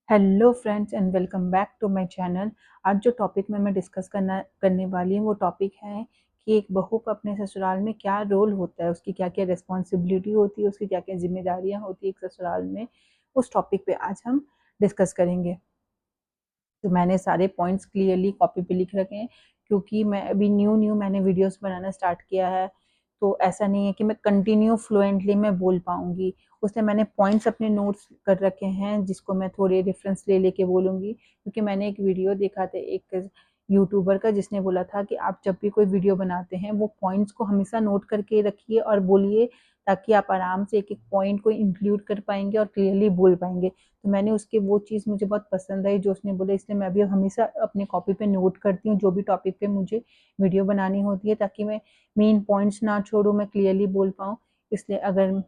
Hello friends and welcome back to my channel. आज जो topic मैं डिस्कस करने वाली हूँ वो टॉपिक है कि एक बहू का अपने ससुराल में क्या रोल होता है, उसकी क्या क्या रिस्पॉन्सिबिलिटी होती है, उसकी क्या क्या जिम्मेदारियाँ होती है एक ससुराल में। उस टॉपिक पे आज हम डिस्कस करेंगे। तो मैंने सारे पॉइंट्स क्लियरली कॉपी पे लिख रखे हैं क्योंकि मैं अभी न्यू मैंने वीडियोस बनाना स्टार्ट किया है, तो ऐसा नहीं है कि मैं कंटिन्यू फ्लुएंटली मैं बोल पाऊंगी। उसमें मैंने पॉइंट्स अपने नोट्स कर रखे हैं जिसको मैं थोड़े रेफरेंस ले लेके बोलूंगी, क्योंकि मैंने एक वीडियो देखा था एक यूट्यूबर का जिसने बोला था कि आप जब भी कोई वीडियो बनाते हैं वो पॉइंट्स को हमेशा नोट करके रखिए और बोलिए, ताकि आप आराम से एक एक पॉइंट को इंक्लूड कर पाएंगे और क्लियरली बोल पाएंगे। तो मैंने उसके वो चीज़ मुझे बहुत पसंद आई जो उसने बोला, इसलिए मैं भी हमेशा अपने कॉपी पे नोट करती हूँ जो भी टॉपिक पे मुझे वीडियो बनानी होती है, ताकि मैं मेन पॉइंट्स ना छोड़ूँ, मैं क्लियरली बोल पाऊँ। इसलिए अगर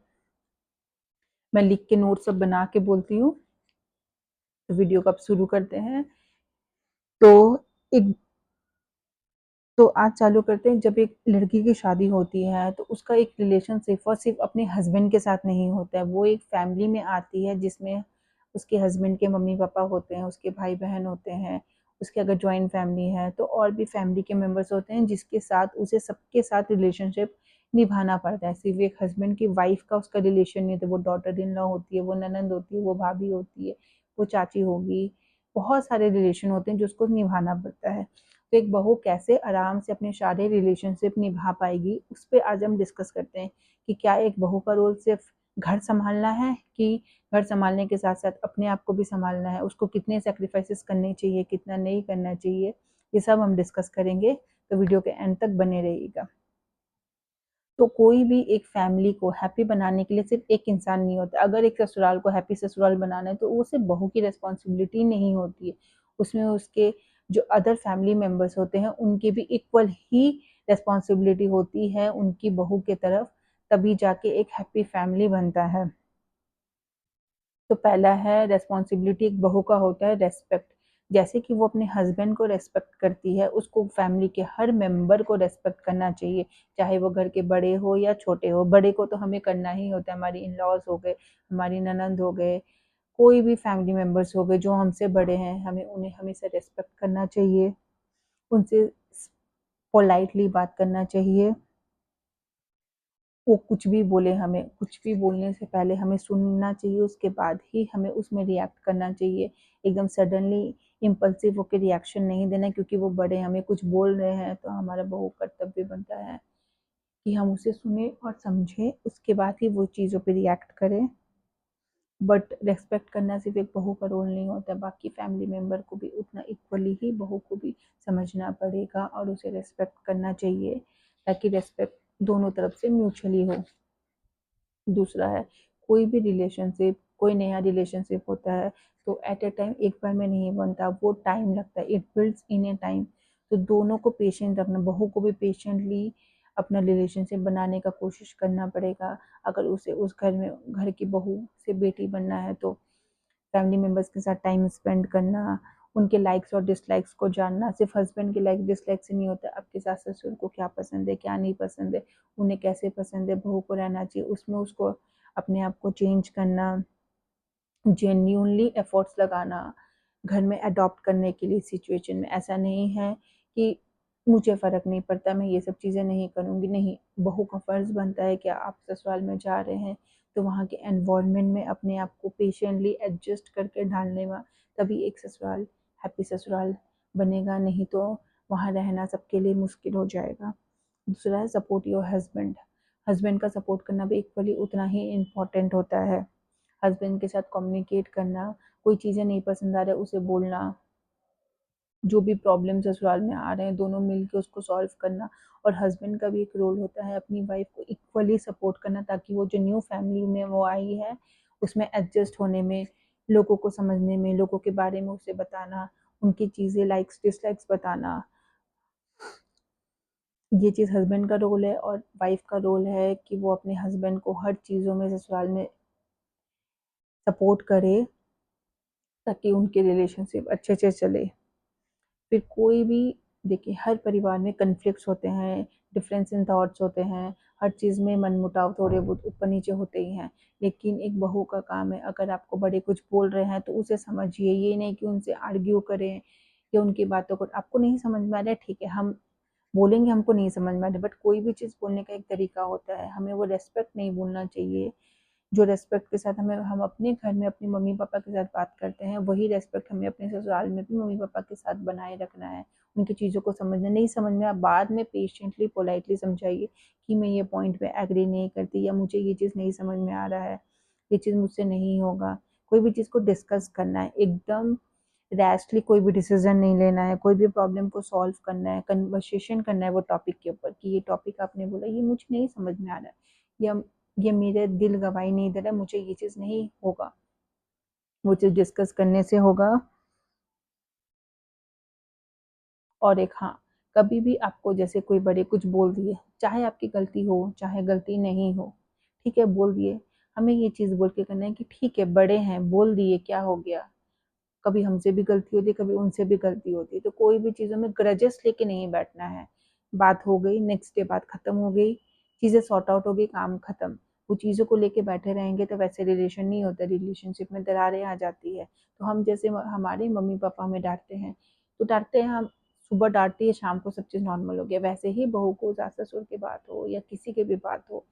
मैं लिख के नोट सब बना के बोलती हूँ। तो वीडियो को अब शुरू करते हैं। तो एक तो आज चालू करते हैं। जब एक लड़की की शादी होती है तो उसका एक रिलेशन सिर्फ अपने हस्बैंड के साथ नहीं होता है, वो एक फैमिली में आती है जिसमें उसके हस्बैंड के मम्मी पापा होते हैं, उसके भाई बहन होते हैं, उसके अगर जॉइंट फैमिली है तो और भी फैमिली के मेंबर्स होते हैं जिसके साथ उसे सबके साथ रिलेशनशिप निभाना पड़ता है। सिर्फ एक हस्बैंड की वाइफ का उसका रिलेशन नहीं होता, वो डॉटर इन लॉ होती है, वो ननंद होती है, वो भाभी होती है, वो चाची होगी, बहुत सारे रिलेशन होते हैं जो उसको निभाना पड़ता है। तो एक बहू कैसे आराम से अपने सारे रिलेशनशिप निभा पाएगी, उस पर आज हम डिस्कस करते हैं कि क्या एक बहू का रोल सिर्फ घर संभालना है कि घर संभालने के साथ साथ अपने आप को भी संभालना है, उसको कितने सेक्रीफाइसेस करने चाहिए, कितना नहीं करना चाहिए, ये सब हम डिस्कस करेंगे। तो वीडियो के एंड तक बने रहिएगा। तो कोई भी एक फैमिली को हैप्पी बनाने के लिए सिर्फ एक इंसान नहीं होता। अगर एक ससुराल को हैप्पी ससुराल बनाना है तो वो सिर्फ बहू की रिस्पॉन्सिबिलिटी नहीं होती है, उसमें उसके जो अदर फैमिली मेंबर्स होते हैं उनकी भी इक्वल ही रिस्पॉन्सिबिलिटी होती है उनकी बहू के तरफ, तभी जाके एक हैप्पी फैमिली बनता है। तो पहला है रेस्पॉन्सिबिलिटी एक बहू का होता है रेस्पेक्ट। जैसे कि वो अपने हस्बैंड को रेस्पेक्ट करती है, उसको फैमिली के हर मेंबर को रेस्पेक्ट करना चाहिए, चाहे वो घर के बड़े हो या छोटे हो। बड़े को तो हमें करना ही होता है, हमारी इन लॉज हो गए, हमारी ननंद हो गए, कोई भी फैमिली मेंबर्स हो गए जो हमसे बड़े हैं, हमें उन्हें हमेशा रेस्पेक्ट करना चाहिए, उनसे पोलाइटली बात करना चाहिए। वो कुछ भी बोले, हमें कुछ भी बोलने से पहले हमें सुनना चाहिए, उसके बाद ही हमें उसमें रिएक्ट करना चाहिए। एकदम सडनली इम्पल्सिव होकर रिएक्शन नहीं देना, क्योंकि वो बड़े हमें कुछ बोल रहे हैं तो हमारा बहु कर्तव्य बनता है कि हम उसे सुने और समझें, उसके बाद ही वो चीज़ों पे रिएक्ट करें। बट रेस्पेक्ट करना सिर्फ एक बहू का रोल नहीं होता, बाकी फैमिली मेम्बर को भी उतना इक्वली ही बहू को भी समझना पड़ेगा और उसे रेस्पेक्ट करना चाहिए, ताकि रेस्पेक्ट दोनों तरफ से म्यूचुअली हो। दूसरा है, कोई भी रिलेशनशिप, कोई नया रिलेशनशिप होता है तो एट ए टाइम एक बार में नहीं बनता, वो टाइम लगता है, it builds in A time. तो दोनों को पेशेंट रखना, बहू को भी पेशेंटली अपना रिलेशनशिप बनाने का कोशिश करना पड़ेगा। अगर उसे उस घर में घर की बहू से बेटी बनना है तो फैमिली मेंबर्स के साथ टाइम स्पेंड करना, उनके लाइक्स और डिसलाइक्स को जानना। सिर्फ हस्बैंड के लाइक डिसलाइक से नहीं होता, आपके सास ससुर को क्या पसंद है, क्या नहीं पसंद है, उन्हें कैसे पसंद है बहू को रहना चाहिए, उसमें उसको अपने आप को चेंज करना, जेन्यूनली एफर्ट्स लगाना घर में अडॉप्ट करने के लिए सिचुएशन में। ऐसा नहीं है कि मुझे फ़र्क नहीं पड़ता, मैं ये सब चीज़ें नहीं करूँगी, नहीं। बहू का फ़र्ज़ बनता है कि आप ससुराल में जा रहे हैं तो वहाँ के एनवायरनमेंट में अपने आप को पेशेंटली एडजस्ट करके ढालने में, तभी एक ससुराल हैप्पी ससुराल बनेगा, नहीं तो वहाँ रहना सबके लिए मुश्किल हो जाएगा। दूसरा है सपोर्ट योर हस्बैंड। हस्बैंड का सपोर्ट करना भी इक्वली उतना ही इम्पॉर्टेंट होता है। हस्बैंड के साथ कम्युनिकेट करना, कोई चीज़ें नहीं पसंद आ रहा है उसे बोलना, जो भी प्रॉब्लम ससुराल में आ रहे हैं दोनों मिलके उसको सॉल्व करना। और हस्बैंड का भी एक रोल होता है अपनी वाइफ को इक्वली सपोर्ट करना, ताकि वो जो न्यू फैमिली में वो आई है उसमें एडजस्ट होने में, लोगों को समझने में, लोगों के बारे में उसे बताना, उनकी चीज़ें लाइक्स डिसलाइक्स बताना, ये चीज़ हस्बैंड का रोल है। और वाइफ का रोल है कि वो अपने हस्बैंड को हर चीज़ों में ससुराल में सपोर्ट करे, ताकि उनके रिलेशनशिप अच्छे से चले। फिर कोई भी, देखिए हर परिवार में कन्फ्लिक्ट्स होते हैं, डिफरेंस इन थॉट्स होते हैं, हर चीज़ में मनमुटाव थोड़े बहुत ऊपर नीचे होते ही हैं। लेकिन एक बहू का काम है, अगर आपको बड़े कुछ बोल रहे हैं तो उसे समझिए, ये नहीं कि उनसे आर्ग्यू करें या उनकी बातों को आपको नहीं समझ में आ रहा है, ठीक है, हम बोलेंगे हमको नहीं समझ में आ रहा, बट कोई भी चीज़ बोलने का एक तरीका होता है, हमें वो रिस्पेक्ट नहीं भूलना चाहिए। जो रिस्पेक्ट के साथ हम अपने घर में अपने मम्मी पापा के साथ बात करते हैं, वही रिस्पेक्ट हमें अपने ससुराल में भी मम्मी पापा के साथ बनाए रखना है। उनकी चीज़ों को समझना, नहीं समझ में आप बाद में पेशेंटली पोलाइटली समझाइए कि मैं ये पॉइंट पे एग्री नहीं करती या मुझे ये चीज़ नहीं समझ में आ रहा है, ये चीज़ मुझसे नहीं होगा। कोई भी चीज़ को डिस्कस करना है, एकदम रैशली कोई भी डिसीजन नहीं लेना है, कोई भी प्रॉब्लम को सॉल्व करना है, कन्वर्सेशन करना है वो टॉपिक के ऊपर कि ये टॉपिक आपने बोला ये मुझे नहीं समझ में आ रहा है, या ये मेरे दिल गवाही नहीं दे रहा, मुझे ये चीज़ नहीं होगा, वो चीज़ डिस्कस करने से होगा। और एक हाँ, कभी भी आपको जैसे कोई बड़े कुछ बोल दिए, चाहे आपकी गलती हो चाहे गलती नहीं हो, ठीक है बोल दिए, हमें ये चीज़ बोल के करना है कि ठीक है बड़े हैं बोल दिए क्या हो गया, कभी हमसे भी गलती होती है, कभी उनसे भी गलती होती है, तो कोई भी चीज़ों में ग्रजेस लेके नहीं बैठना है। बात हो गई, नेक्स्ट डे बात खत्म हो गई, चीज़ें सॉर्ट आउट हो गई, काम खत्म। वो चीज़ों को लेके बैठे रहेंगे तो वैसे रिलेशन नहीं होता, रिलेशनशिप में दरारें आ जाती है। तो हम जैसे हमारे मम्मी पापा हमें डांटते हैं, तो डांटते हैं हम, सुबह डांटती है शाम को सब चीज़ नॉर्मल हो गया, वैसे ही बहू को सास ससुर की बात हो या किसी की भी बात हो,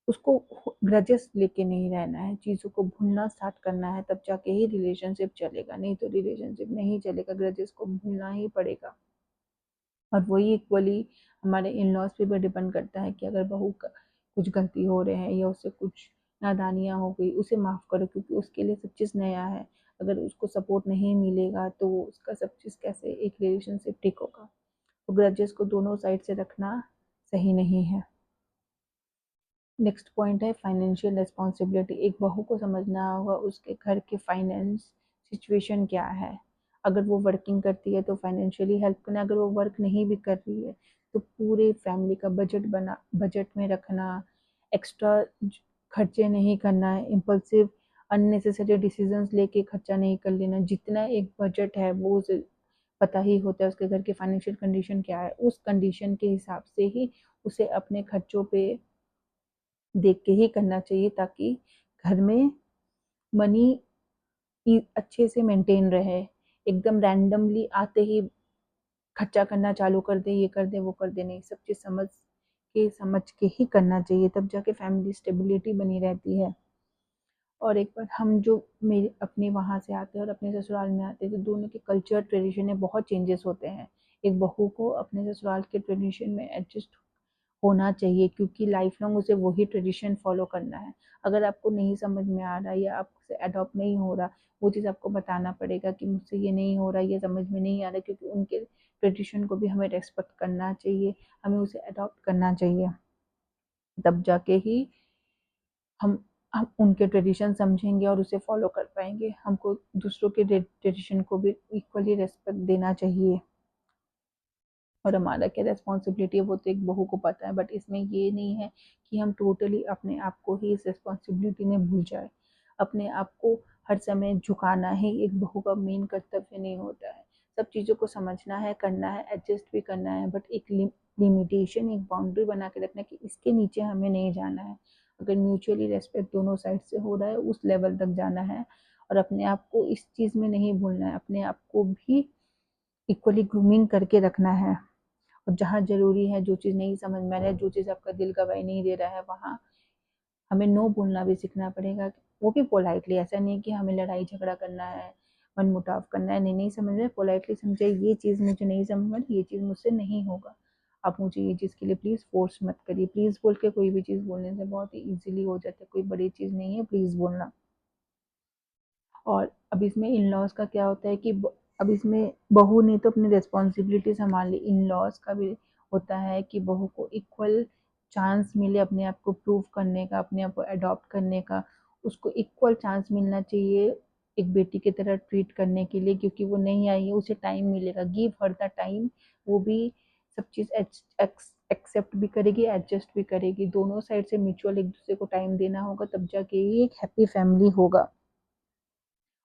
उसको ग्रजेस लेके नहीं रहना है, चीज़ों को भूलना स्टार्ट करना है, तब जाके ही रिलेशनशिप चलेगा, नहीं तो रिलेशनशिप नहीं चलेगा, ग्रजेस को भूलना ही पड़ेगा। और वही इक्वली हमारे इन लॉज पे भी डिपेंड करता है कि अगर बहू का कुछ गलती हो रहे हैं या उससे कुछ नादानियाँ हो गई, उसे माफ़ करो क्योंकि उसके लिए सब चीज़ नया है। अगर उसको सपोर्ट नहीं मिलेगा तो उसका सब चीज़ कैसे एक रिलेशनशिप ठीक होगा। तो ग्रजेस को दोनों साइड से रखना सही नहीं है। नेक्स्ट पॉइंट है फाइनेंशियल रिस्पॉन्सिबिलिटी। एक बहू को समझना होगा उसके घर के फाइनेंस सिचुएशन क्या है। अगर वो वर्किंग करती है तो फाइनेंशियली हेल्प करना, अगर वो वर्क नहीं भी कर रही है तो पूरे फैमिली का बजट में रखना, एक्स्ट्रा खर्चे नहीं करना है, इम्पल्सिव अननेसेसरी डिसीजंस लेके खर्चा नहीं कर लेना। जितना एक बजट है वो उसे पता ही होता है उसके घर की फाइनेंशियल कंडीशन क्या है, उस कंडीशन के हिसाब से ही उसे अपने खर्चों पे देख के ही करना चाहिए, ताकि घर में मनी अच्छे से मेंटेन रहे। एकदम रैंडमली आते ही खर्चा करना चालू कर दे, ये कर दे वो कर दे, नहीं, सब चीज़ समझ के ही करना चाहिए, तब जाके फैमिली स्टेबिलिटी बनी रहती है। और एक बार हम जो मेरे अपने वहाँ से आते हैं और अपने ससुराल में आते हैं तो दोनों के कल्चर ट्रेडिशन में बहुत चेंजेस होते हैं। एक बहू को अपने ससुराल के ट्रेडिशन में एडजस्ट होना चाहिए क्योंकि लाइफ लॉन्ग उसे वही ट्रेडिशन फॉलो करना है। अगर आपको नहीं समझ में आ रहा या आपसे अडॉप्ट नहीं हो रहा, वो चीज़ आपको बताना पड़ेगा कि मुझसे ये नहीं हो रहा, ये समझ में नहीं आ रहा, क्योंकि उनके ट्रेडिशन को भी हमें रेस्पेक्ट करना चाहिए, हमें उसे अडॉप्ट करना चाहिए। तब जाके ही हम उनके ट्रेडिशन समझेंगे और उसे फॉलो कर पाएंगे। हमको दूसरों के ट्रेडिशन को भी इक्वली रेस्पेक्ट देना चाहिए। और हमारा क्या रिस्पॉन्सिबिलिटी है वो तो एक बहू को पता है, बट इसमें ये नहीं है कि हम टोटली अपने आप को ही इस रिस्पॉन्सिबिलिटी में भूल जाए। अपने आप को हर समय झुकाना ही एक बहू का मेन कर्तव्य नहीं होता है। सब चीज़ों को समझना है, करना है, एडजस्ट भी करना है, बट एक लिमिटेशन, एक बाउंड्री बना के रखना कि इसके नीचे हमें नहीं जाना है। अगर म्यूचुअली रेस्पेक्ट दोनों साइड से हो रहा है उस लेवल तक जाना है, और अपने आप को इस चीज़ में नहीं भूलना है, अपने आप को भी इक्वली ग्रूमिंग करके रखना है। और जहाँ ज़रूरी है, जो चीज़ नहीं समझ में आ रहा है, जो चीज़ आपका दिल गवाही नहीं दे रहा है, वहाँ हमें नो बोलना भी सीखना पड़ेगा। वो भी पोलाइटली, ऐसा नहीं कि हमें लड़ाई झगड़ा करना है, मनमुटाव करना है, नहीं नहीं समझ रहे, पोलाइटली समझाइए ये चीज़ मुझे नहीं समझ में आ रही, ये चीज़ मुझसे नहीं होगा, आप मुझे ये चीज़ के लिए प्लीज़ फोर्स मत करिए। प्लीज़ बोल के कोई भी चीज़ बोलने से बहुत ही ईजिली हो जाता है, कोई बड़ी चीज़ नहीं है प्लीज़ बोलना। और अब इसमें इन लॉज का क्या होता है कि अब इसमें बहू ने तो अपनी रिस्पॉन्सिबिलिटी संभाल ली, इन लॉज का भी होता है कि बहू को इक्वल चांस मिले अपने आप को प्रूव करने का, अपने आप को अडॉप्ट करने का, उसको इक्वल चांस मिलना चाहिए एक बेटी की तरह ट्रीट करने के लिए, क्योंकि वो नहीं आई है, उसे टाइम मिलेगा, गिव हर द टाइम। वो भी सब चीज़ एक्सेप्ट भी करेगी, एडजस्ट भी करेगी, दोनों साइड से म्यूचुअल एक दूसरे को टाइम देना होगा, तब जाके ही एक हैप्पी फैमिली होगा।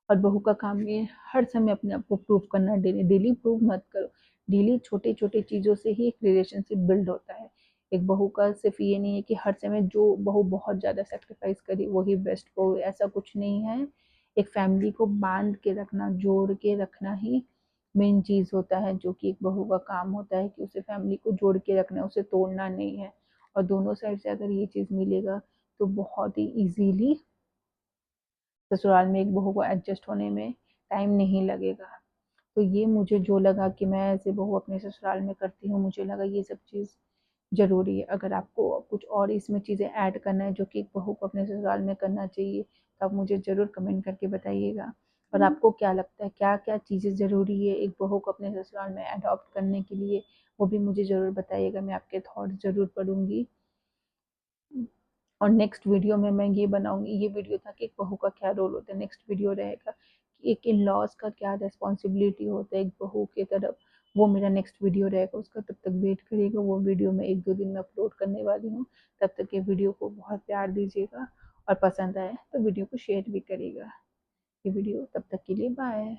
और बहू का काम ये हर समय अपने आप को प्रूव करना, डेली डेली प्रूव मत करो, डेली छोटे छोटे चीज़ों से ही एक रिलेशनशिप बिल्ड होता है। एक बहू का सिर्फ ये नहीं है कि हर समय जो बहू बहुत ज़्यादा सेक्रीफाइस करे वही बेस्ट बहू, ऐसा कुछ नहीं है। एक फैमिली को बांध के रखना, जोड़ के रखना ही मेन चीज़ होता है, जो कि एक बहू का काम होता है कि उसे फैमिली को जोड़ के रखना है, उसे तोड़ना नहीं है। और दोनों साइड से अगर ये चीज़ मिलेगा तो बहुत ही इजीली ससुराल में एक बहू को एडजस्ट होने में टाइम नहीं लगेगा। तो ये मुझे जो लगा कि मैं एज़ ए बहू अपने ससुराल में करती हूँ, मुझे लगा ये सब चीज़ ज़रूरी है। अगर आपको कुछ और इसमें चीज़ें ऐड करना है जो कि एक बहू को अपने ससुराल में करना चाहिए, तो आप मुझे ज़रूर कमेंट करके बताइएगा। और आपको क्या लगता है, क्या-क्या चीज़ें ज़रूरी है एक बहू को अपने ससुराल में एडॉप्ट करने के लिए, वो भी मुझे ज़रूर बताइएगा। मैं आपके थॉट्स ज़रूर पढ़ूँगी। और नेक्स्ट वीडियो में मैं ये बनाऊंगी, ये वीडियो था कि एक बहू का क्या रोल होता है, नेक्स्ट वीडियो रहेगा कि एक इन लॉज का क्या रिस्पॉन्सिबिलिटी होता है एक बहू की तरफ, वो मेरा नेक्स्ट वीडियो रहेगा उसका। तब तक वेट करिएगा, वो वीडियो मैं 1-2 दिन में अपलोड करने वाली हूँ। तब तक ये वीडियो को बहुत प्यार दीजिएगा और पसंद आए तो वीडियो को शेयर भी करिएगा। ये वीडियो तब तक के लिए बाय।